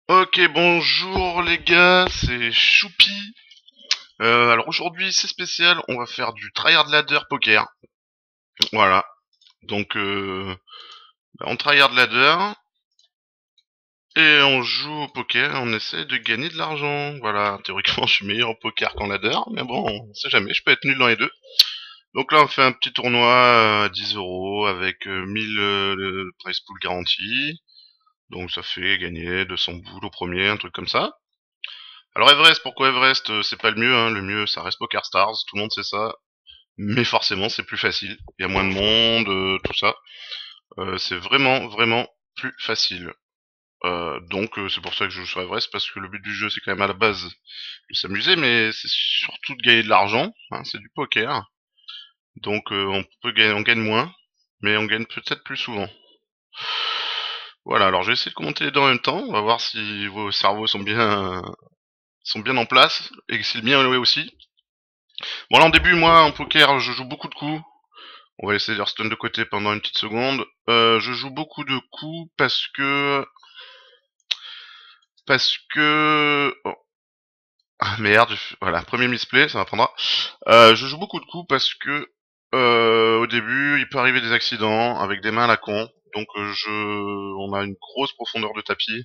Ok, bonjour les gars, c'est Choupi. Alors aujourd'hui c'est spécial, on va faire du tryhard ladder poker. Voilà, donc on tryhard ladder et on joue au poker, on essaie de gagner de l'argent. Voilà, théoriquement je suis meilleur au poker qu'en ladder, mais bon, on sait jamais, je peux être nul dans les deux. Donc là on fait un petit tournoi à 10 euros avec 1000 de prize pool garantie. Donc ça fait gagner 200 boules au premier, un truc comme ça. Alors Everest, pourquoi Everest? C'est pas le mieux, hein. Le mieux, ça reste Poker Stars, tout le monde sait ça. Mais forcément, c'est plus facile. Il y a moins de monde, tout ça. C'est vraiment, vraiment plus facile. Donc c'est pour ça que je joue sur Everest, parce que le but du jeu, c'est quand même à la base de s'amuser, mais c'est surtout de gagner de l'argent. Hein, c'est du poker. Donc on gagne moins, mais on gagne peut-être plus souvent. Voilà, alors je vais essayer de commenter les deux en même temps. On va voir si vos cerveaux sont bien en place, et si le mien est aussi. Bon là en début, moi en poker je joue beaucoup de coups. On va laisser Hearthstone de côté pendant une petite seconde. Je joue beaucoup de coups parce que oh. Ah merde, voilà, premier misplay, ça m'apprendra. Je joue beaucoup de coups parce que au début il peut arriver des accidents avec des mains à la con. Donc on a une grosse profondeur de tapis.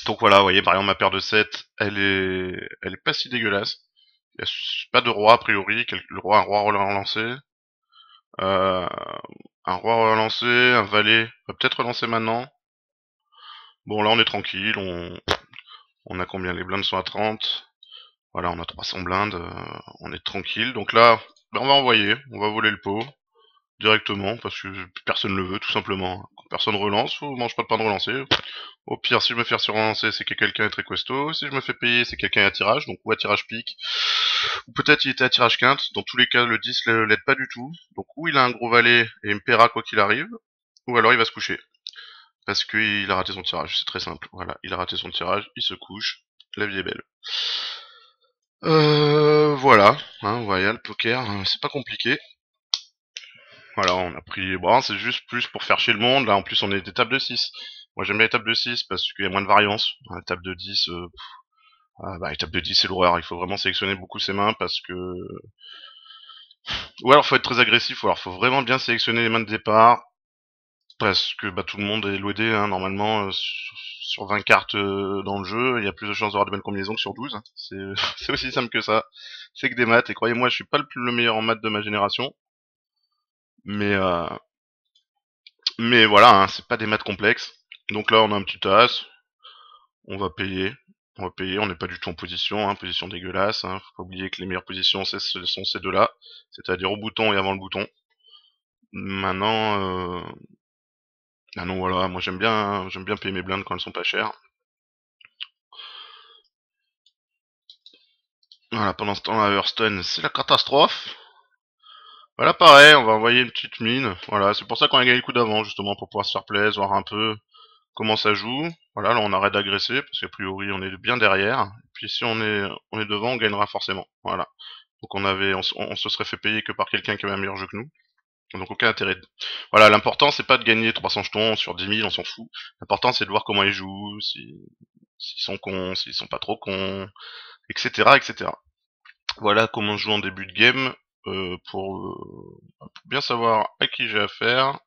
Donc voilà, vous voyez par exemple ma paire de 7, elle est pas si dégueulasse. Il y a pas de roi a priori, un roi relancé. Euh, un roi relancé, un valet va peut-être relancer maintenant. Bon là on est tranquille, on a combien? Les blindes sont à 30. Voilà, on a 300 blindes, on est tranquille. Donc là, on va envoyer, on va voler le pot directement parce que personne ne le veut tout simplement. Quand personne relance, on mange pas de pain de relancer. Au pire, si je me fais surrelancer, c'est que quelqu'un est très costaud. Si je me fais payer, c'est quelqu'un à tirage, donc ou à tirage pique, ou peut-être il était à tirage quinte. Dans tous les cas, le 10 l'aide pas du tout. Donc ou il a un gros valet et il me paiera quoi qu'il arrive, ou alors il va se coucher. Parce qu'il a raté son tirage, c'est très simple. Voilà, il a raté son tirage, il se couche, la vie est belle. Voilà, hein, voilà, le poker, c'est pas compliqué. Voilà, on a pris, bon, c'est juste plus pour faire chier le monde. Là, en plus, on est des tables de 6. Moi, j'aime bien les tables de 6 parce qu'il y a moins de variance. Les tables de 10, les tables de 10, c'est l'horreur. Il faut vraiment sélectionner beaucoup ses mains parce que... Ou alors, faut être très agressif, ou alors, faut vraiment bien sélectionner les mains de départ parce que tout le monde est loadé, hein, normalement, sur 20 cartes dans le jeu, il y a plus de chances d'avoir de bonnes combinaisons que sur 12. C'est c'est aussi simple que ça. C'est que des maths, et croyez-moi, je suis pas le meilleur en maths de ma génération, mais voilà, hein, c'est pas des maths complexes. Donc là, on a un petit as, on va payer. On va payer, on n'est pas du tout en position, hein, position dégueulasse. Hein, faut pas oublier que les meilleures positions, ce sont ces deux-là, c'est-à-dire au bouton et avant le bouton. Maintenant, non, voilà, moi j'aime bien payer mes blindes quand elles sont pas chères. Voilà, pendant ce temps, à Hearthstone, c'est la catastrophe. Voilà, pareil, on va envoyer une petite mine. Voilà, c'est pour ça qu'on a gagné le coup d'avant, justement, pour pouvoir se faire plaisir, voir un peu comment ça joue. Voilà, là on arrête d'agresser, parce qu'a priori on est bien derrière. Et puis si on est devant, on gagnera forcément. Voilà. Donc on se serait fait payer que par quelqu'un qui avait un meilleur jeu que nous. Donc aucun intérêt. Voilà, l'important c'est pas de gagner 300 jetons sur 10 000, on s'en fout. L'important c'est de voir comment ils jouent, s'ils sont cons, s'ils sont pas trop cons, etc., etc. Voilà comment je joue en début de game, pour bien savoir à qui j'ai affaire,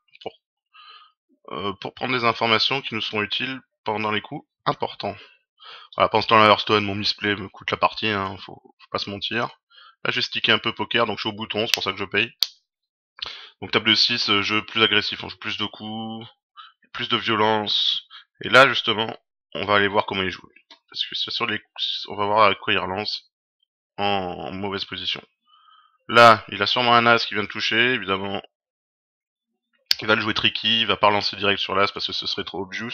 pour prendre des informations qui nous seront utiles pendant les coups importants. Voilà, pendant ce temps-là, Hearthstone, mon misplay me coûte la partie, hein, faut pas se mentir. Là, j'ai stické un peu poker, donc je suis au bouton, c'est pour ça que je paye. Donc table de 6, jeu plus agressif, on joue plus de coups, plus de violence. Et là, justement, on va aller voir comment il joue. Parce que c'est sur les on va voir avec quoi il relance en mauvaise position. Là, il a sûrement un as qui vient de toucher, évidemment. Il va le jouer tricky, il va pas relancer direct sur l'as parce que ce serait trop obvious.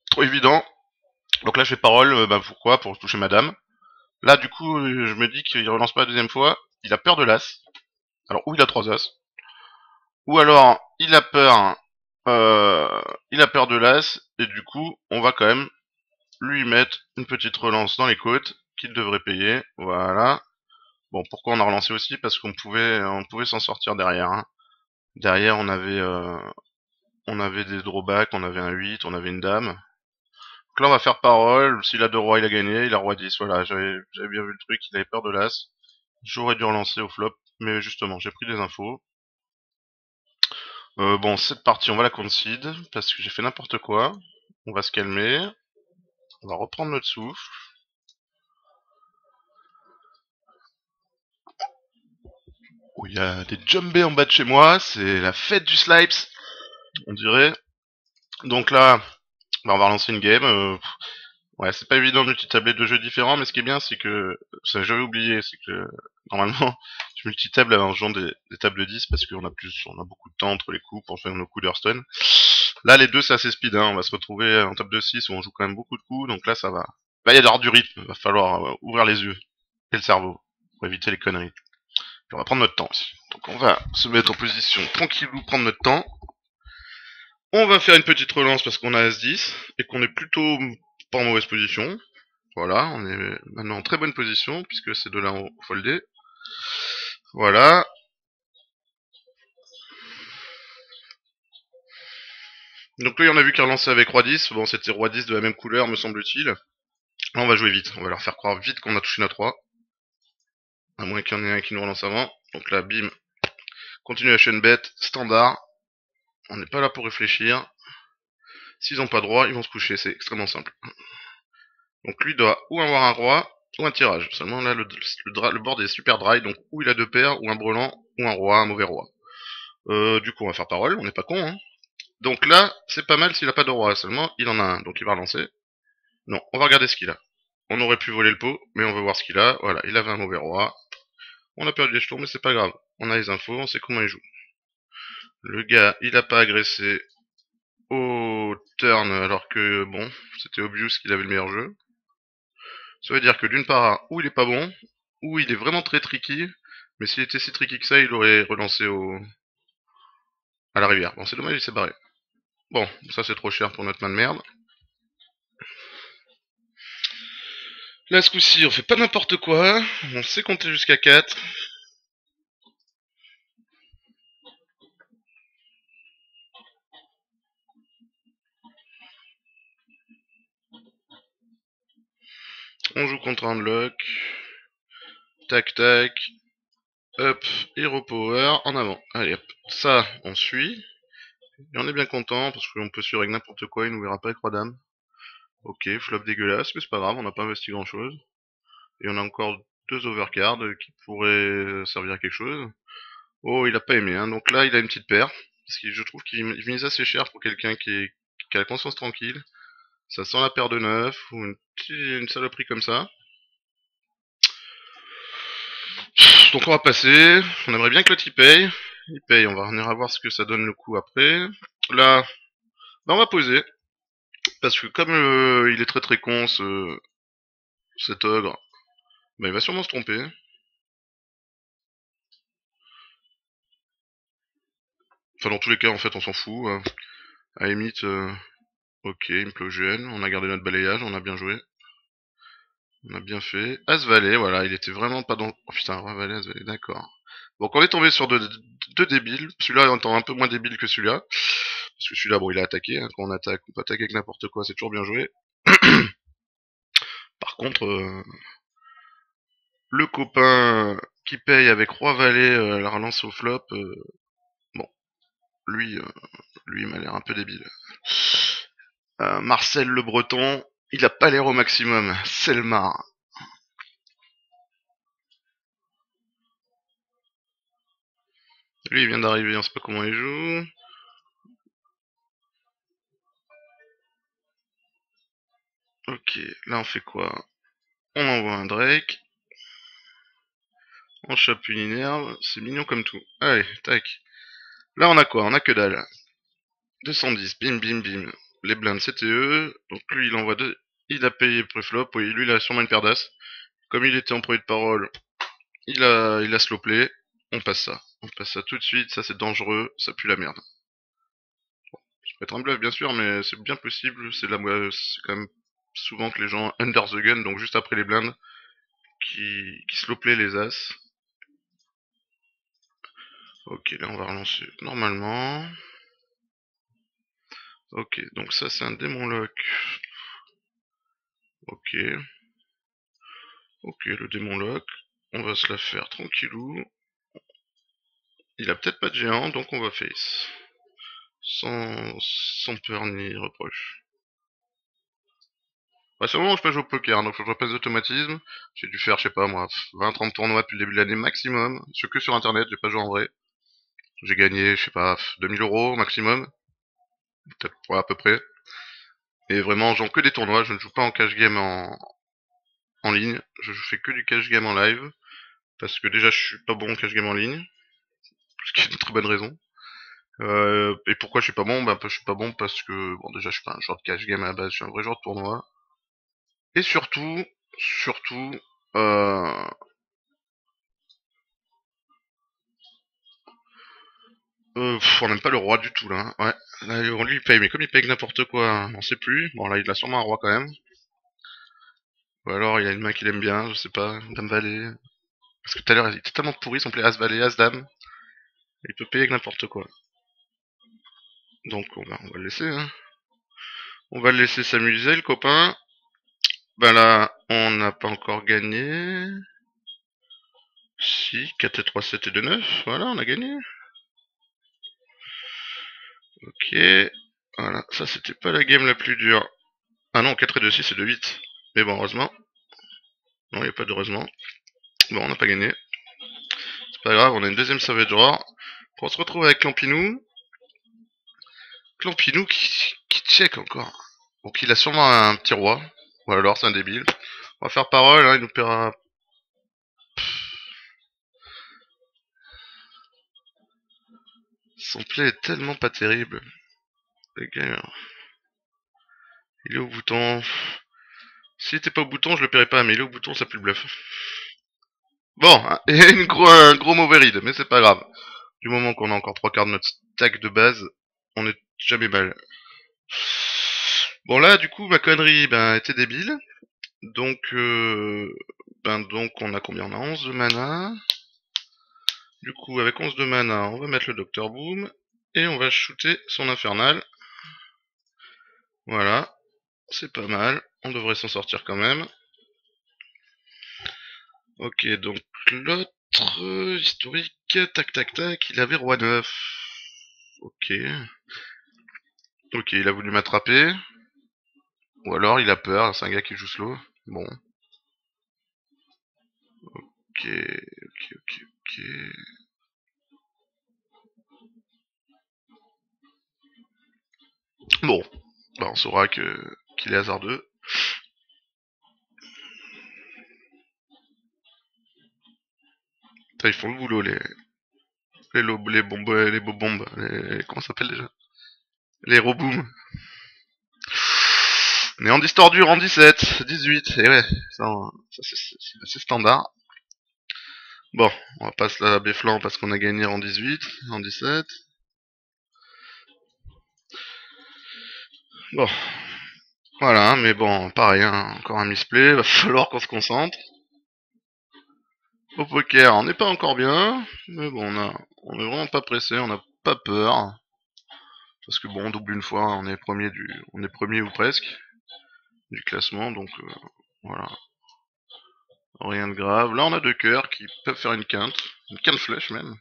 Trop évident. Donc là, je fais parole, pourquoi? Pour toucher madame. Là, du coup, je me dis qu'il relance pas la deuxième fois. Il a peur de l'as. Alors, ou il a trois as. Ou alors, il a peur de l'as. Et du coup, on va quand même lui mettre une petite relance dans les côtes qu'il devrait payer. Voilà. Bon, pourquoi on a relancé aussi? Parce qu'on pouvait s'en sortir derrière. Hein. Derrière, on avait des drawbacks, on avait un 8, on avait une dame. là, on va faire parole. S'il a deux rois, il a gagné. Il a roi 10. Voilà, j'avais bien vu le truc. Il avait peur de l'as. J'aurais dû relancer au flop. Mais justement, j'ai pris des infos. Bon, cette partie, on va la concede. Parce que j'ai fait n'importe quoi. On va se calmer. On va reprendre notre souffle. Oh, il y a des jumbés en bas de chez moi. C'est la fête du Slipes, on dirait. Donc là, bah, on va relancer une game. Ouais, c'est pas évident de multitabler deux jeux différents, mais ce qui est bien, c'est que, ça j'avais oublié, c'est que, normalement, je multitable en jouant des tables de 10 parce on a beaucoup de temps entre les coups pour faire nos coups d'Hearthstone. Là, les deux, c'est assez speed, hein. On va se retrouver en table de 6 où on joue quand même beaucoup de coups, donc là, ça va. Là, il y a d'avoir du rythme. Va falloir ouvrir les yeux et le cerveau pour éviter les conneries. Puis on va prendre notre temps aussi. Donc on va se mettre en position tranquillou, prendre notre temps. On va faire une petite relance parce qu'on a As-10 et qu'on est plutôt pas en mauvaise position. Voilà, on est maintenant en très bonne position puisque ces deux-là ont foldé. Voilà. Donc là, on a vu qu'il relançait avec Roi 10. Bon, c'était Roi 10 de la même couleur, me semble-t-il. Là, on va jouer vite. On va leur faire croire vite qu'on a touché notre Roi. À moins qu'il y en ait un qui nous relance avant. Donc là, bim. Continuation bet, standard. On n'est pas là pour réfléchir. S'ils n'ont pas de roi, ils vont se coucher. C'est extrêmement simple. Donc lui doit ou avoir un roi, ou un tirage. Seulement là, le board est super dry, donc ou il a deux paires, ou un brelan, ou un roi, un mauvais roi. Du coup, on va faire parole, on n'est pas con, hein. Donc là, c'est pas mal s'il a pas de roi, seulement il en a un, donc il va relancer. Non, on va regarder ce qu'il a. On aurait pu voler le pot, mais on veut voir ce qu'il a. Voilà, il avait un mauvais roi. On a perdu les jetons, mais c'est pas grave. On a les infos, on sait comment il joue. Le gars, il a pas agressé au turn, alors que, bon, c'était obvious qu'il avait le meilleur jeu. Ça veut dire que d'une part, ou il est pas bon, ou il est vraiment très tricky, mais s'il était si tricky que ça, il aurait relancé à la rivière. Bon, c'est dommage, il s'est barré. Bon, ça c'est trop cher pour notre main de merde. Là, ce coup-ci, on fait pas n'importe quoi. On sait compter jusqu'à 4. On joue contre un unlock. Tac, tac. Hop, hero power, en avant. Allez, hop. Ça, on suit. Et on est bien content, parce qu'on peut suivre avec n'importe quoi, il nous verra pas avec roi dame. Ok, flop dégueulasse, mais c'est pas grave, on n'a pas investi grand chose. Et on a encore deux overcards qui pourraient servir à quelque chose. Oh, il a pas aimé, hein. Donc là, il a une petite paire. Parce que je trouve qu'il mise assez cher pour quelqu'un qui a la conscience tranquille. Ça sent la paire de 9 ou une saloperie comme ça. Donc on va passer. On aimerait bien que l'autre il paye. Il paye, on va venir à voir ce que ça donne le coup après. Là, bah on va poser. Parce que comme il est très très con, cet ogre, bah il va sûrement se tromper. Enfin, dans tous les cas, en fait, on s'en fout, hein. À la limite, ok, implosion. On a gardé notre balayage, on a bien joué. On a bien fait. As-Valet, voilà, il était vraiment pas dans... Oh putain, Roi-Valet, As-Valet, d'accord. Donc on est tombé sur deux débiles. Celui-là étant un peu moins débile que celui-là. Parce que celui-là, bon, il a attaqué, hein. Quand on attaque, on peut attaquer avec n'importe quoi, c'est toujours bien joué. Par contre, le copain qui paye avec Roi-Valet la relance au flop, bon, lui, lui il m'a l'air un peu débile. Marcel le Breton, il a pas l'air au maximum. Selmar. Lui, il vient d'arriver, on sait pas comment il joue. Ok, là on fait quoi? On envoie un Drake. On chope une Inerve. C'est mignon comme tout. Allez, tac. Là on a quoi? On a que dalle. 210, bim bim bim. Les blindes c'était eux. Donc lui il envoie deux. Il a payé pré-flop. Oui, lui il a sûrement une paire d'as. Comme il était en premier de parole, il a slow play. On passe ça. On passe ça tout de suite. Ça c'est dangereux. Ça pue la merde. Ça peut être un bluff bien sûr, mais c'est bien possible. C'est quand même souvent que les gens under the gun, donc juste après les blindes, qui slow play les as. Ok, là on va relancer normalement. Ok, donc ça c'est un démon lock. Ok. Ok, le démon lock. On va se la faire tranquillou. Il a peut-être pas de géant, donc on va face. Sans peur ni reproche. Ouais, c'est le moment où je peux jouer au poker, donc faut que je repasse d'automatisme. J'ai dû faire, je sais pas moi, 20-30 tournois depuis le début de l'année maximum. C'est que sur internet, j'ai pas joué en vrai. J'ai gagné, je sais pas, 2000 € maximum. Peut-être à peu près. Et vraiment, j'en que des tournois, je ne joue pas en cash game en ligne. Je fais que du cash game en live. Parce que déjà, je suis pas bon en cash game en ligne. Ce qui est une très bonne raison. Et pourquoi je suis pas bon? Ben, je suis pas bon parce que, bon, déjà, je suis pas un joueur de cash game à la base, je suis un vrai joueur de tournoi. Et surtout, euh, on n'aime pas le roi du tout, là, hein. Ouais. Là, lui, il paye, mais comme il paye que n'importe quoi, on sait plus. Bon, là, il a sûrement un roi quand même. Ou alors, il a une main qu'il aime bien, je sais pas, dame valet. Parce que tout à l'heure, il était tellement pourri, son play as valet, as dame. Il peut payer que n'importe quoi. Donc, on va le laisser, hein. On va le laisser s'amuser, le copain. Ben là, on n'a pas encore gagné. Si, 4 et 3, 7 et 2, 9. Voilà, on a gagné. Ok. Voilà, ça c'était pas la game la plus dure. Ah non, 4 et 2, 6 et 2, 8. Mais bon, heureusement. Non, il n'y a pas d'heureusement. Bon, on n'a pas gagné. C'est pas grave, on a une deuxième Savage Roar. On se retrouve avec Clampinou. Clampinou qui check encore. Donc il a sûrement un petit roi. Ou alors c'est un débile. On va faire parole, hein, il nous paiera. Son play est tellement pas terrible. Le gars, il est au bouton. S'il était pas au bouton, je le paierais pas, mais il est au bouton, ça pue le bluff. Bon, hein, et un gros mauvais ride, mais c'est pas grave. Du moment qu'on a encore trois quarts de notre stack de base, on est jamais mal. Bon là, du coup, ma connerie, ben, était débile. Donc, donc on a combien? On a 11 de mana. Du coup, avec 11 de mana, on va mettre le Docteur Boom. Et on va shooter son infernal. Voilà, c'est pas mal. On devrait s'en sortir quand même. Ok, donc l'autre historique, tac tac tac, il avait roi 9. Ok. Ok, il a voulu m'attraper. Ou alors il a peur, c'est un gars qui joue slow. Bon. Ok, ok. Bon. Bah, on saura qu'il est hasardeux. Putain, ils font le boulot, les bombes, les bombes, comment ça s'appelle déjà? Les roboom. On est en distordu, en 17, 18, et ouais, ça c'est assez standard. Bon, on va pas se la béflant parce qu'on a gagné en 18, en 17. Bon, voilà, mais bon, pareil, hein, encore un misplay, va falloir qu'on se concentre. Au poker, on n'est pas encore bien, mais bon, on est vraiment pas pressé, on n'a pas peur. Parce que bon, on double une fois, hein, on est premier ou presque du classement, donc voilà, rien de grave. Là, on a deux cœurs qui peuvent faire une quinte flèche même.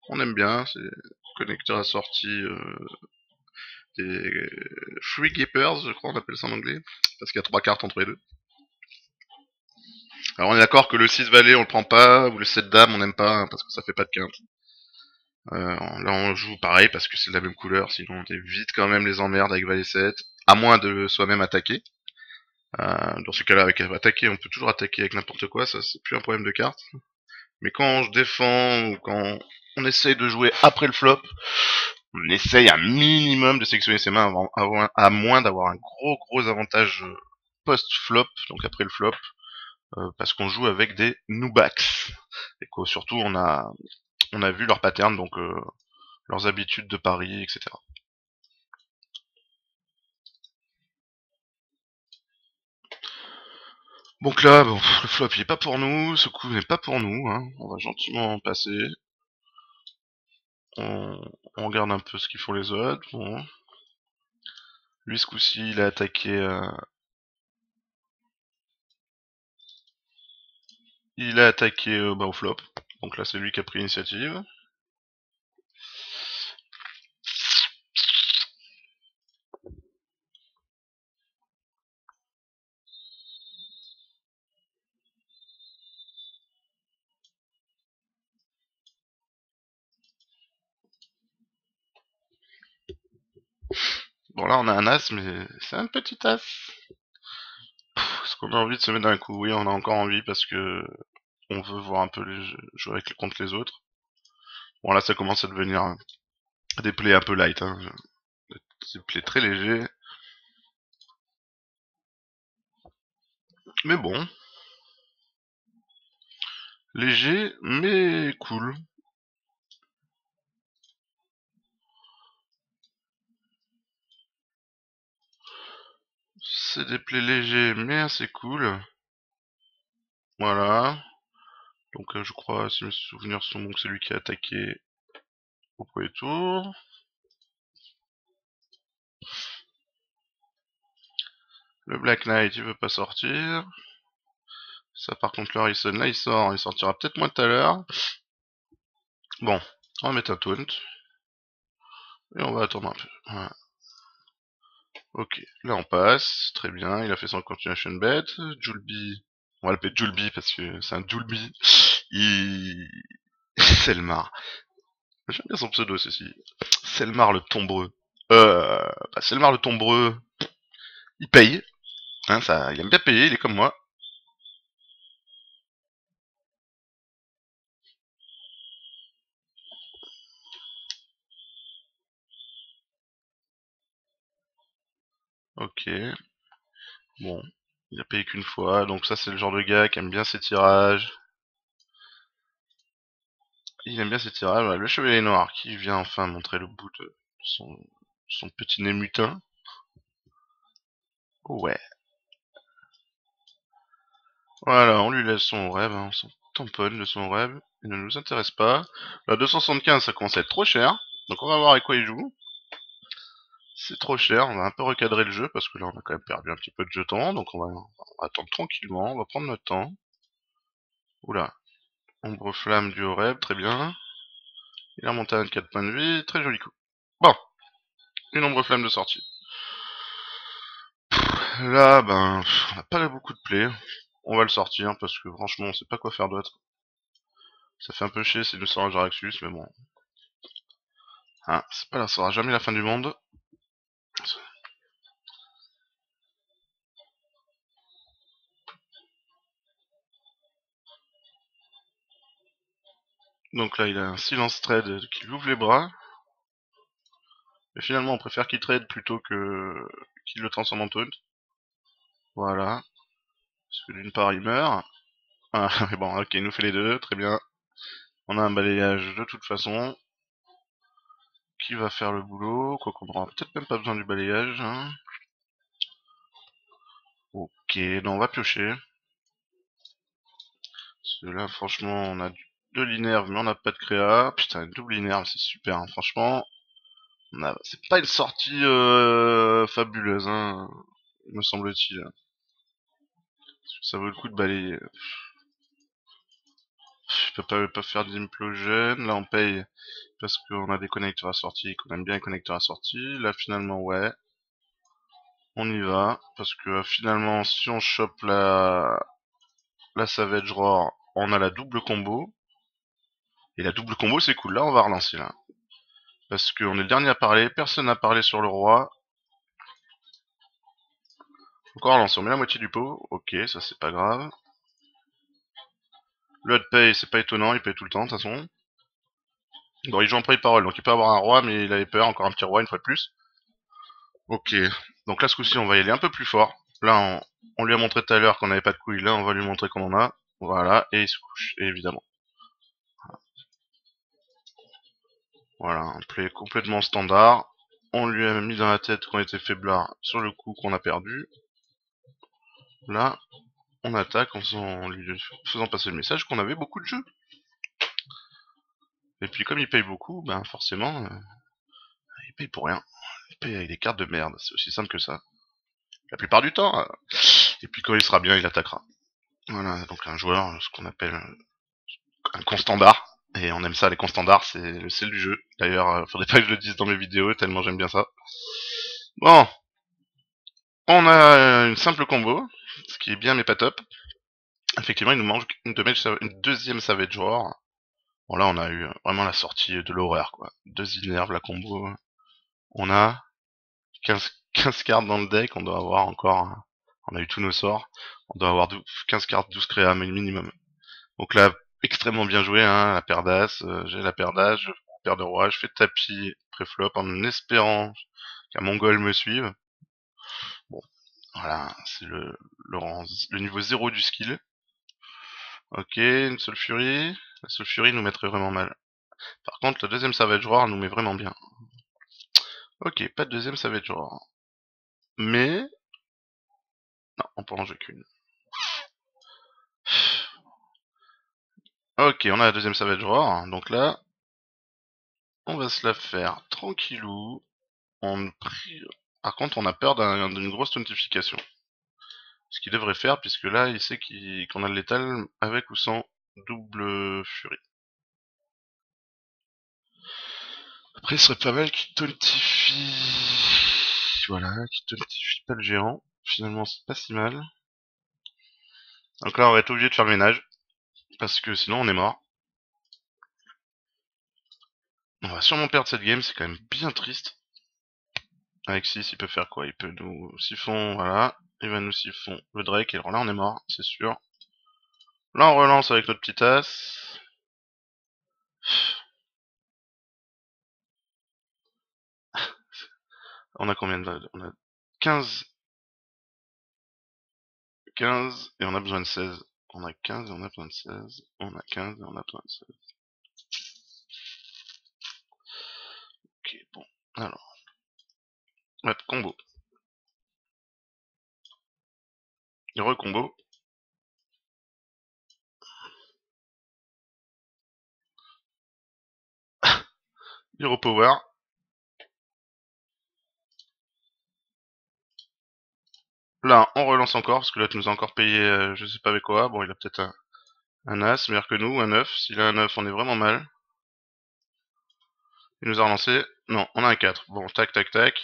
On aime bien, c'est connecteur assorti des Free Keepers, je crois on appelle ça en anglais, parce qu'il y a trois cartes entre les deux. Alors on est d'accord que le 6 valet on le prend pas, ou le 7 dame on n'aime pas, hein, parce que ça fait pas de quinte. Là on joue pareil parce que c'est de la même couleur, sinon on évite quand même les emmerdes avec valet 7, à moins de soi-même attaquer. Dans ce cas-là, avec attaquer, on peut toujours attaquer avec n'importe quoi, ça c'est plus un problème de carte. Mais quand je défends ou quand on essaye de jouer après le flop, on essaye un minimum de sélectionner ses mains à moins d'avoir un gros avantage post-flop, donc après le flop, parce qu'on joue avec des Nubax. Et quoi, surtout on a vu leur pattern, donc leurs habitudes de pari, etc. Donc là, bon, le flop il est pas pour nous, ce coup n'est pas pour nous, hein. On va gentiment passer. On regarde un peu ce qu'ils font les autres. Bon. Lui ce coup-ci il a attaqué Il a attaqué au flop. Donc là, c'est lui qui a pris l'initiative. Bon, là, on a un as, mais c'est un petit as. Est-ce qu'on a envie de se mettre d'un coup? Oui, on a encore envie parce que on veut voir un peu les jeux, jouer contre les autres. Bon, là, ça commence à devenir des plays un peu light, hein. Des plays très légers. Mais bon. Léger, mais cool. C'est des plays légers, mais assez cool. Voilà. Donc je crois, si mes souvenirs sont bons, que c'est lui qui a attaqué au premier tour. Le Black Knight, il veut pas sortir. Ça, par contre, le Harrison, là, il sort. Il sortira peut-être moins tout à l'heure. Bon, on va mettre un taunt. Et on va attendre un peu. Voilà. Ok, là on passe. Très bien, il a fait son continuation bet. Julby, on va l'appeler Julby parce que c'est un Julby. Il... Selmar. J'aime bien son pseudo, ceci. Selmar le tombreux. Selmar le tombreux, il paye. Hein, ça, il aime bien payer, il est comme moi. Ok. Bon. Il a payé qu'une fois, donc ça c'est le genre de gars qui aime bien ses tirages. Il aime bien ses tirages. Voilà, le chevalier noir qui vient enfin montrer le bout de son petit nez mutin. Ouais. Voilà, on lui laisse son rêve, hein, on s'en tamponne de son rêve. Il ne nous intéresse pas. La 275, ça commence à être trop cher. Donc on va voir avec quoi il joue. C'est trop cher, on va un peu recadrer le jeu parce que là on a quand même perdu un petit peu de jetons. Donc on va attendre tranquillement, on va prendre notre temps. Oula, ombre flamme du Horeb, très bien. Il a remonté à 24 points de vie, très joli coup. Bon, une ombre flamme de sortie. Là, ben, on n'a pas beaucoup de play. On va le sortir parce que franchement, on sait pas quoi faire d'autre. Ça fait un peu chier, c'est le sort à Jaraxus, mais bon. Hein, c'est pas là, ça sera jamais la fin du monde. Donc là, il a un silence trade qui lui ouvre les bras. Mais finalement, on préfère qu'il trade plutôt que qu'il le transforme en taunt. Voilà. Parce que d'une part, il meurt. Ah, mais bon, ok, il nous fait les deux, très bien. On a un balayage de toute façon. Qui va faire le boulot? Quoi qu'on aura peut-être même pas besoin du balayage. Hein. Ok, donc on va piocher. Parce que là, franchement, on a de l'inerve, mais on n'a pas de créa. Putain, une double inerve, c'est super, hein. Franchement. C'est pas une sortie fabuleuse, hein, me semble-t-il. Ça vaut le coup de balayer. Je peux pas faire d'implosion. Là, on paye parce qu'on a des connecteurs assortis, qu'on aime bien les connecteurs assortis. Là, finalement, ouais. On y va. Parce que finalement, si on chope la Savage Roar, on a la double combo. Et la double combo, c'est cool. Là, on va relancer, là. Parce qu'on est le dernier à parler. Personne n'a parlé sur le roi. Encore relancer. On met la moitié du pot. Ok, ça, c'est pas grave. Le pay, c'est pas étonnant. Il paye tout le temps, de toute façon. Bon, il joue en pré-parole, donc il peut avoir un roi, mais il avait peur, encore un petit roi une fois de plus. Ok, donc là ce coup-ci on va y aller un peu plus fort. Là on lui a montré tout à l'heure qu'on n'avait pas de couilles, là on va lui montrer qu'on en a. Voilà, et il se couche, évidemment. Voilà, un play complètement standard. On lui a mis dans la tête qu'on était faiblard sur le coup qu'on a perdu. Là, on attaque en lui faisant passer le message qu'on avait beaucoup de jeux. Et puis comme il paye beaucoup, ben forcément, il paye pour rien. Il paye avec des cartes de merde, c'est aussi simple que ça. La plupart du temps. Et puis quand il sera bien, il attaquera. Voilà, donc un joueur, ce qu'on appelle un constandard. Et on aime ça, les constandards, c'est le sel du jeu. D'ailleurs, faudrait pas que je le dise dans mes vidéos, tellement j'aime bien ça. Bon, on a une simple combo, ce qui est bien mais pas top. Effectivement, il nous manque une deuxième Savage Roar. Bon là, on a eu vraiment la sortie de l'horreur, quoi. Deux Innerve, la combo. On a 15 cartes dans le deck, on doit avoir encore... On a eu tous nos sorts. On doit avoir 15 cartes, 12 créas minimum. Donc là, extrêmement bien joué, hein, la paire d'as. J'ai la paire d'as, je fais la paire de roi, je fais tapis préflop en espérant qu'un mongol me suive. Bon, voilà, c'est le niveau 0 du skill. Ok, une seule furie. La seule furie nous mettrait vraiment mal. Par contre, le deuxième Savage Roar nous met vraiment bien. Ok, pas de deuxième Savage Roar. Mais... Non, on peut en jouer qu'une. Ok, on a la deuxième Savage Roar. Donc là, on va se la faire tranquillou. Par contre, on a peur d'une grosse notification. Ce qu'il devrait faire, puisque là, il sait qu'on a le létal avec ou sans double furie. Après, ce serait pas mal qu'il tontifie... Voilà, qu'il tontifie pas le géant. Finalement, c'est pas si mal. Donc là, on va être obligé de faire le ménage. Parce que sinon, on est mort. On va sûrement perdre cette game, c'est quand même bien triste. Avec 6, il peut faire quoi? Il peut nous siphon, voilà. Il va nous siphon le Drake, et alors là, on est mort, c'est sûr. Là, on relance avec notre petite as. On a combien de balles? On a 15. 15 et on a besoin de 16. On a 15 et on a besoin de 16. On a 15 et on a besoin de 16. Ok, bon. Alors. Ouais, combo. Et recombo. Hero Power. Là, on relance encore, parce que là, tu nous as encore payé, je sais pas avec quoi. Bon, il a peut-être un as, meilleur que nous, un 9. S'il a un 9, on est vraiment mal. Il nous a relancé. Non, on a un 4. Bon, tac, tac, tac.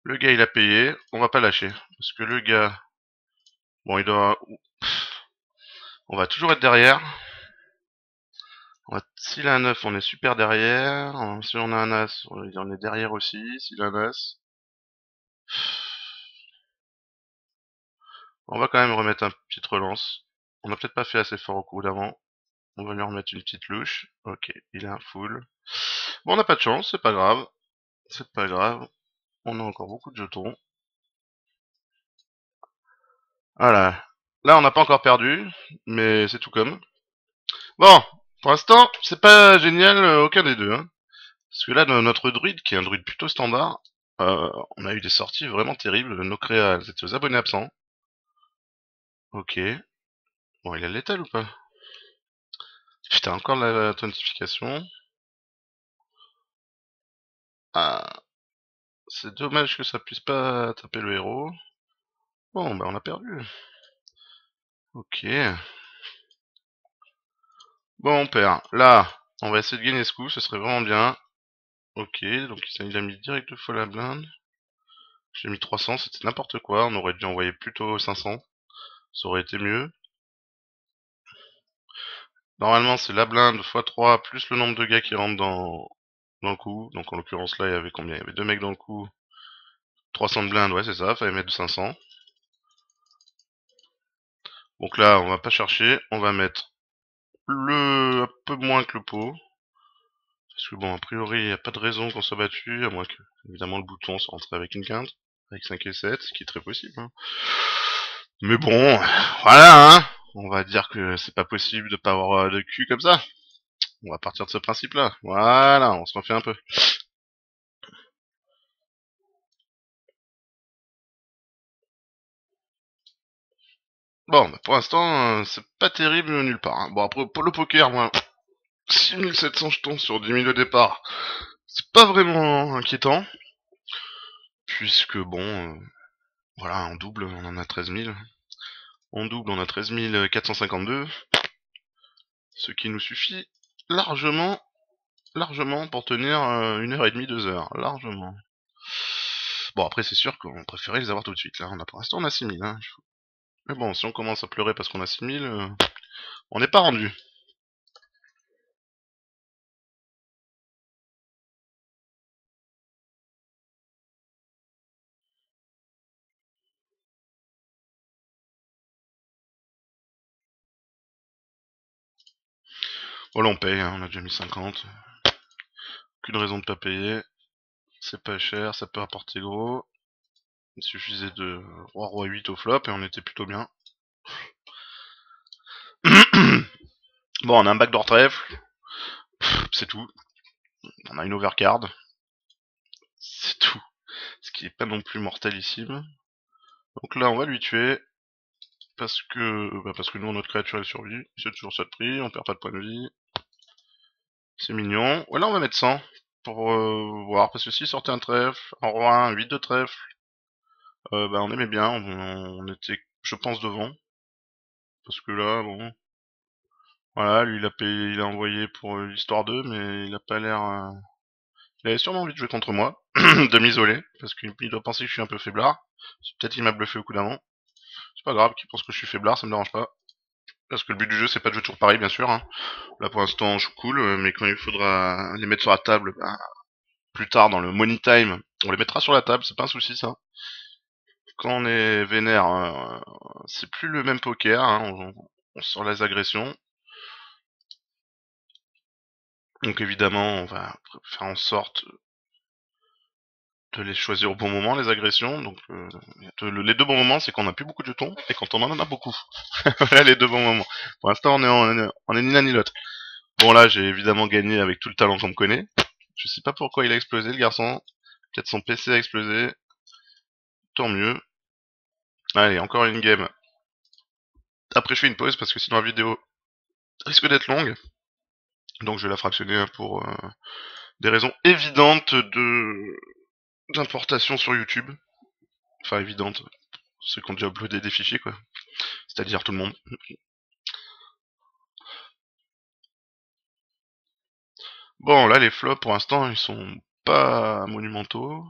Le gars, il a payé. On va pas lâcher. Parce que le gars... Bon, il doit... On va toujours être derrière. S'il a un 9, on est super derrière. Si on a un as, on est derrière aussi. S'il a un as... On va quand même remettre une petite relance. On n'a peut-être pas fait assez fort au coup d'avant. On va lui remettre une petite louche. Ok, il a un full. Bon, on n'a pas de chance, c'est pas grave. C'est pas grave. On a encore beaucoup de jetons. Voilà. Là, on n'a pas encore perdu, mais c'est tout comme. Bon, pour l'instant, c'est pas génial aucun des deux. Hein. Parce que là, notre druide, qui est un druide plutôt standard, on a eu des sorties vraiment terribles. Nos créas, elles étaient aux abonnés absents. Ok. Bon, il a létal ou pas? Putain, encore la tonification. Ah, c'est dommage que ça puisse pas taper le héros. Bon, bah on a perdu. Ok. Bon, on perd. Là, on va essayer de gagner ce coup, ce serait vraiment bien. Ok, donc il a mis direct 2 fois la blinde. J'ai mis 300, c'était n'importe quoi. On aurait dû envoyer plutôt 500. Ça aurait été mieux. Normalement, c'est la blinde x3 plus le nombre de gars qui rentrent dans le coup. Donc en l'occurrence, là, il y avait combien? Il y avait 2 mecs dans le coup. 300 de blinde, ouais, c'est ça. Fallait mettre 500. Donc là, on va pas chercher. On va mettre un peu moins que le pot. Parce que bon, a priori, il n'y a pas de raison qu'on soit battu, à moins que, évidemment, le bouton soit rentré avec une quinte, avec 5 et 7, ce qui est très possible. Hein. Mais bon, voilà, hein. On va dire que c'est pas possible de pas avoir de cul comme ça. On va partir de ce principe-là. Voilà, on se refait un peu. Bon, bah pour l'instant, c'est pas terrible nulle part. Hein. Bon, après, pour le poker, moi, 6700 jetons sur 10 000 au départ, c'est pas vraiment inquiétant. Puisque bon, voilà, en double, on en a 13 000. En double, on a 13 452. Ce qui nous suffit largement pour tenir 1h30, 2h. Largement. Bon, après, c'est sûr qu'on préférait les avoir tout de suite. Là, pour l'instant, on a 6000. Hein. Mais bon, si on commence à pleurer parce qu'on a 6000, on n'est pas rendu. Bon, là, on paye, hein, on a déjà mis 50. Aucune raison de pas payer. C'est pas cher, ça peut rapporter gros. Il suffisait de roi 8 au flop et on était plutôt bien. Bon, on a un backdoor trèfle. C'est tout. On a une overcard. C'est tout. Ce qui est pas non plus mortelissime. Donc là, on va lui tuer. Parce que nous, notre créature est survie. C'est toujours ça de prix, on perd pas de points de vie. C'est mignon. Voilà, on va mettre 100 pour voir. Parce que s'il sortait un trèfle, un roi 1, 8 de trèfle, on aimait bien. On était, je pense, devant. Parce que là, bon. Voilà, lui, il a payé, il a envoyé pour l'histoire 2, mais il a pas l'air. Il avait sûrement envie de jouer contre moi, de m'isoler, parce qu'il doit penser que je suis un peu faiblard. Peut-être qu'il m'a bluffé au coup d'avant. C'est pas grave, qu'il pense que je suis faiblard, ça me dérange pas. Parce que le but du jeu, c'est pas de jouer toujours pareil, bien sûr. Hein. Là, pour l'instant, je suis cool, mais quand il faudra les mettre sur la table, plus tard dans le money time, on les mettra sur la table, c'est pas un souci, ça. Quand on est vénère, c'est plus le même poker, hein, on sort les agressions. Donc évidemment, on va faire en sorte de les choisir au bon moment, les agressions. Donc les deux bons moments, c'est qu'on a plus beaucoup de jetons et quand on en a beaucoup. Voilà les deux bons moments. Pour l'instant, on est ni l'un ni l'autre. Bon là, j'ai évidemment gagné avec tout le talent qu'on me connaît. Je sais pas pourquoi il a explosé, le garçon. Peut-être son PC a explosé. Tant mieux. Allez, encore une game. Après, je fais une pause parce que sinon la vidéo risque d'être longue. Donc je vais la fractionner pour des raisons évidentes de d'importation sur YouTube. Enfin, évidentes. Ceux qui ont déjà uploadé des fichiers, quoi. C'est-à-dire tout le monde. Bon, là, les flops, pour l'instant, ils sont pas monumentaux.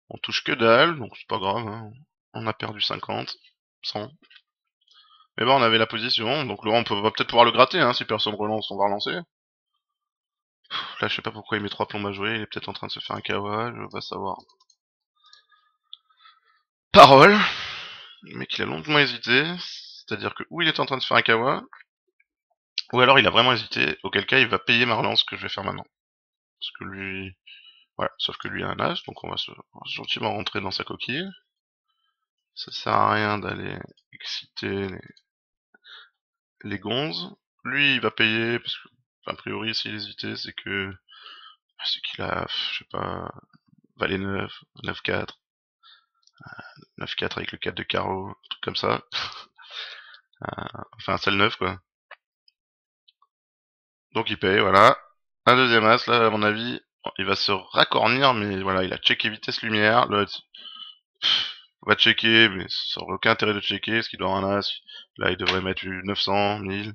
On touche que dalle, donc c'est pas grave. Hein. On a perdu 50, 100. Mais bon, on avait la position, donc là, va peut-être pouvoir le gratter, hein, si personne relance, on va relancer. Là, je sais pas pourquoi il met 3 plombes à jouer, il est peut-être en train de se faire un kawa, je vais savoir. Parole. Le mec, il a longuement hésité, c'est-à-dire que ou il est en train de se faire un kawa, ou alors il a vraiment hésité, auquel cas il va payer ma relance que je vais faire maintenant. Parce que lui... Voilà, sauf que lui a un as, donc on va gentiment rentrer dans sa coquille. Ça sert à rien d'aller exciter les gonzes. Lui, il va payer, parce que, a priori, s'il hésitait, c'est qu'il a, je sais pas, valet 9, 9-4, 9-4 avec le 4 de carreau, un truc comme ça. Enfin, c'est le 9, quoi. Donc il paye, voilà. Un deuxième as, là, à mon avis, il va se raccornir, mais voilà, il a checké vitesse lumière. Là, va checker, mais ça aurait aucun intérêt de checker, parce qu'il doit avoir un as. Là, il devrait mettre 900, 1000.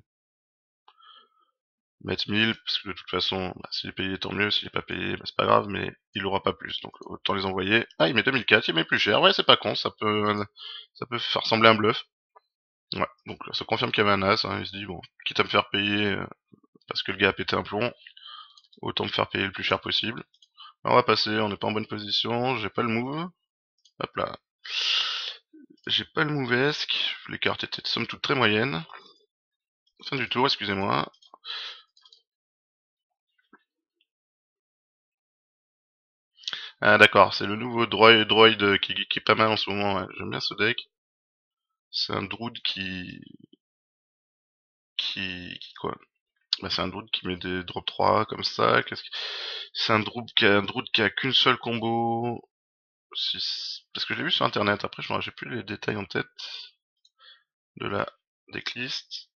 Mettre 1000, parce que de toute façon, s'il est payé, tant mieux. S'il est pas payé, c'est pas grave, mais il aura pas plus. Donc autant les envoyer. Ah, il met 2004, il met plus cher. Ouais, c'est pas con, ça peut faire ressembler à un bluff. Ouais, donc là, ça confirme qu'il y avait un as. Hein, il se dit, bon, quitte à me faire payer parce que le gars a pété un plomb, autant me faire payer le plus cher possible. On va passer, on n'est pas en bonne position, j'ai pas le move. Hop là. J'ai pas le mouvesque, les cartes étaient de somme toute très moyennes. Fin du tour, excusez-moi. Ah d'accord, c'est le nouveau droid qui est pas mal en ce moment, ouais. J'aime bien ce deck. C'est un druide qui quoi? Bah c'est un druide qui met des drop 3 comme ça. C'est un druide qui a qu'une seule combo. Parce que j'ai vu sur internet, après j'ai plus les détails en tête de la decklist.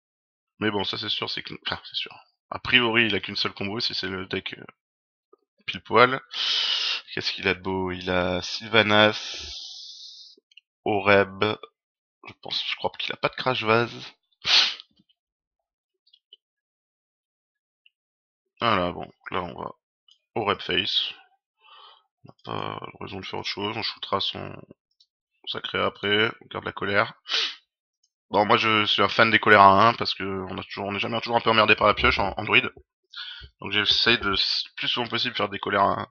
Mais bon, ça c'est sûr, enfin c'est sûr. A priori, il a qu'une seule combo si c'est le deck pile poil. Qu'est-ce qu'il a de beau? Il a Sylvanas, Oreb, Je crois qu'il a pas de crash vase. Voilà, bon, là on va au red face. On n'a pas raison de faire autre chose, on shootera son sacré après, on garde la colère. Bon, moi je suis un fan des colères à 1 parce que on est jamais toujours un peu emmerdé par la pioche en druide. Donc j'essaye de plus souvent possible faire des colères à 1.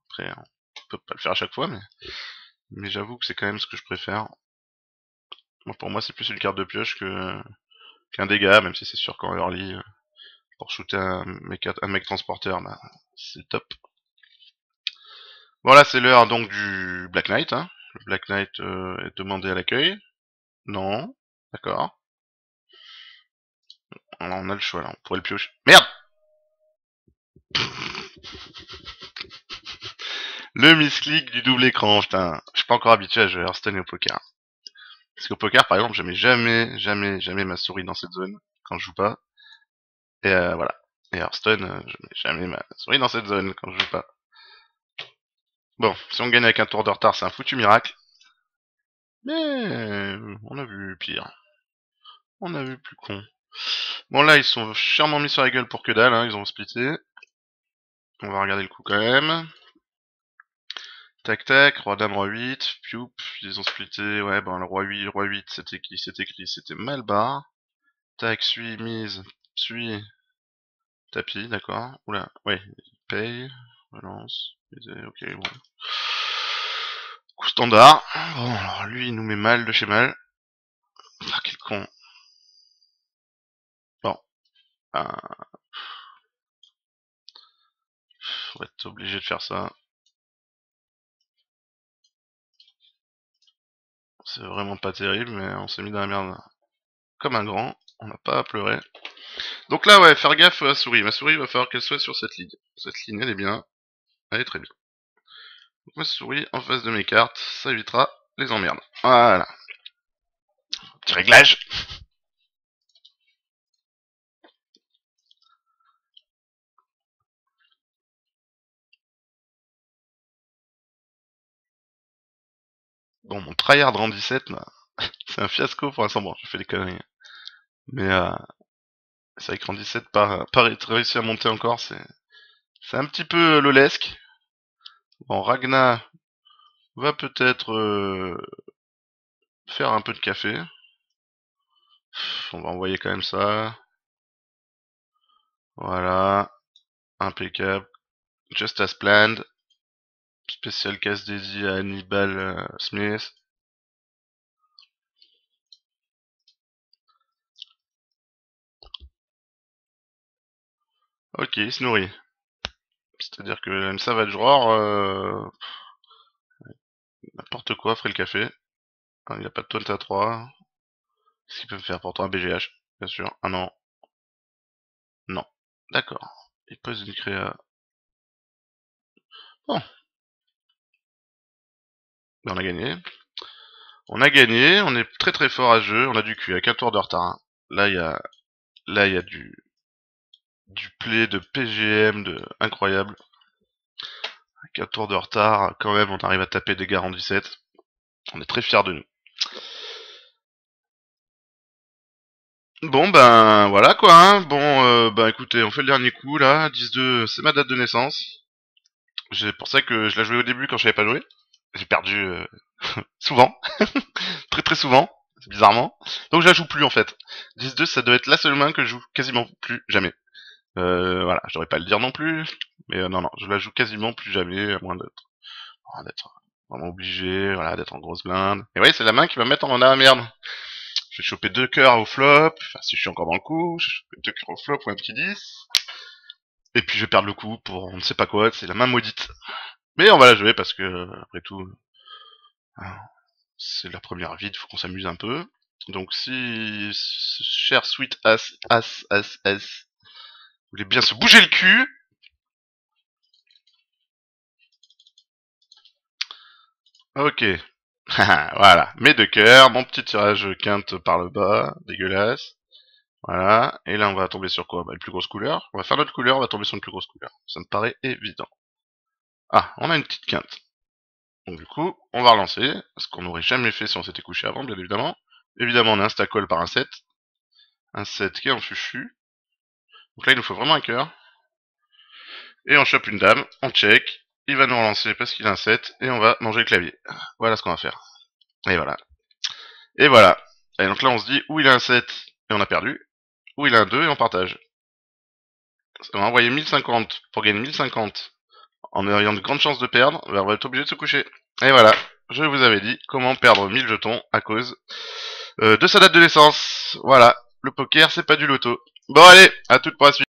Après, on peut pas le faire à chaque fois, mais j'avoue que c'est quand même ce que je préfère. Moi, pour moi, c'est plus une carte de pioche qu'un dégât, même si c'est sûr qu'en early, pour shooter un mec transporteur, bah, c'est top. Bon là, c'est l'heure donc du Black Knight. Hein. Le Black Knight est demandé à l'accueil. Non, d'accord. Alors, on a le choix là, on pourrait le piocher. Merde. Le misclick du double écran, putain. Je suis pas encore habitué à jouer à Hearthstone et au poker. Parce qu'au poker, par exemple, je mets jamais ma souris dans cette zone quand je joue pas. Et voilà. Et Hearthstone, je mets jamais ma souris dans cette zone quand je joue pas. Bon, si on gagne avec un tour de retard, c'est un foutu miracle. Mais on a vu pire. On a vu plus con. Bon là, ils sont chèrement mis sur la gueule pour que dalle, hein, ils ont splitté. On va regarder le coup quand même. Tac tac, roi dame, roi 8, pioup, ils ont splitté, ouais, ben le roi 8, c'était qui? C'était qui? C'était Malbar. Tac, suis, mise, suis, tapis, d'accord. Oula, ouais, paye, balance, ok, bon. Coup standard. Bon, alors lui, il nous met mal de chez mal. Ah, quel con. Bon, on va être obligé de faire ça. C'est vraiment pas terrible, mais on s'est mis dans la merde comme un grand. On n'a pas à pleurer. Donc là, ouais, faire gaffe à la souris. Ma souris, il va falloir qu'elle soit sur cette ligne. Cette ligne, elle est bien. Elle est très bien. Donc ma souris en face de mes cartes, ça évitera les emmerdes. Voilà. Petit réglage. Bon, mon tryhard rang 17, là, c'est un fiasco pour l'instant. Bon, j'ai fait des conneries. Mais c'est vrai que rang 17, pas réussi à monter encore, c'est un petit peu lolesque. Bon, Ragna va peut-être faire un peu de café. On va envoyer quand même ça. Voilà. Impeccable. Just as planned. Spécial casse dédié à Hannibal Smith. Ok, il se nourrit. C'est-à-dire que une savage roar, n'importe quoi ferait le café. Ah, il a pas de taunt à 3. Qu'est-ce qu'il peut me faire pourtant un BGH? Bien sûr. Ah non. Non. D'accord. Il pose une créa. Bon. Ben, on a gagné. On a gagné, on est très très fort à jeu, on a du cul, avec un tour de retard. Hein. Là il y a du play de PGM de incroyable. Avec un tour de retard, quand même, on arrive à taper des gars en 17. On est très fiers de nous. Bon ben voilà quoi. Hein. Bon ben écoutez, on fait le dernier coup là. 10-2, c'est ma date de naissance. C'est pour ça que je l'ai joué au début quand je savais pas jouer. J'ai perdu souvent, très très souvent, bizarrement. Donc je la joue plus en fait. 10-2, ça doit être la seule main que je joue quasiment plus jamais. Voilà, je devrais pas le dire non plus, mais non non, je la joue quasiment plus jamais, à moins d'être vraiment obligé, voilà, d'être en grosse blinde. Et oui, c'est la main qui va me mettre en la merde. Je vais choper 2 cœurs au flop, enfin si je suis encore dans le coup, je vais choper 2 cœurs au flop ou un petit 10. Et puis je vais perdre le coup pour on ne sait pas quoi, c'est la main maudite. Mais on va la jouer parce que, après tout, hein, c'est la première vide, faut qu'on s'amuse un peu. Donc si ce cher Sweet As voulait bien se bouger le cul, ok. Voilà, mes 2 cœurs, mon petit tirage quinte par le bas, dégueulasse. Voilà, et là on va tomber sur quoi? Bah, une plus grosse couleur. On va faire notre couleur, on va tomber sur une plus grosse couleur. Ça me paraît évident. Ah, on a une petite quinte. Donc du coup, on va relancer, ce qu'on n'aurait jamais fait si on s'était couché avant, bien évidemment. Évidemment, on est insta-call par un 7. Un 7 qui est en fufu. Donc là, il nous faut vraiment un cœur. Et on chope une dame, on check. Il va nous relancer parce qu'il a un 7. Et on va manger le clavier. Voilà ce qu'on va faire. Et voilà. Et voilà. Et donc là, on se dit, ou il a un 7 et on a perdu, ou il a un 2 et on partage. On va envoyer 1050 pour gagner 1050 en ayant de grandes chances de perdre, on va être obligé de se coucher. Et voilà, je vous avais dit comment perdre 1000 jetons à cause de sa date de naissance. Voilà, le poker c'est pas du loto. Bon allez, à toute pour la suite.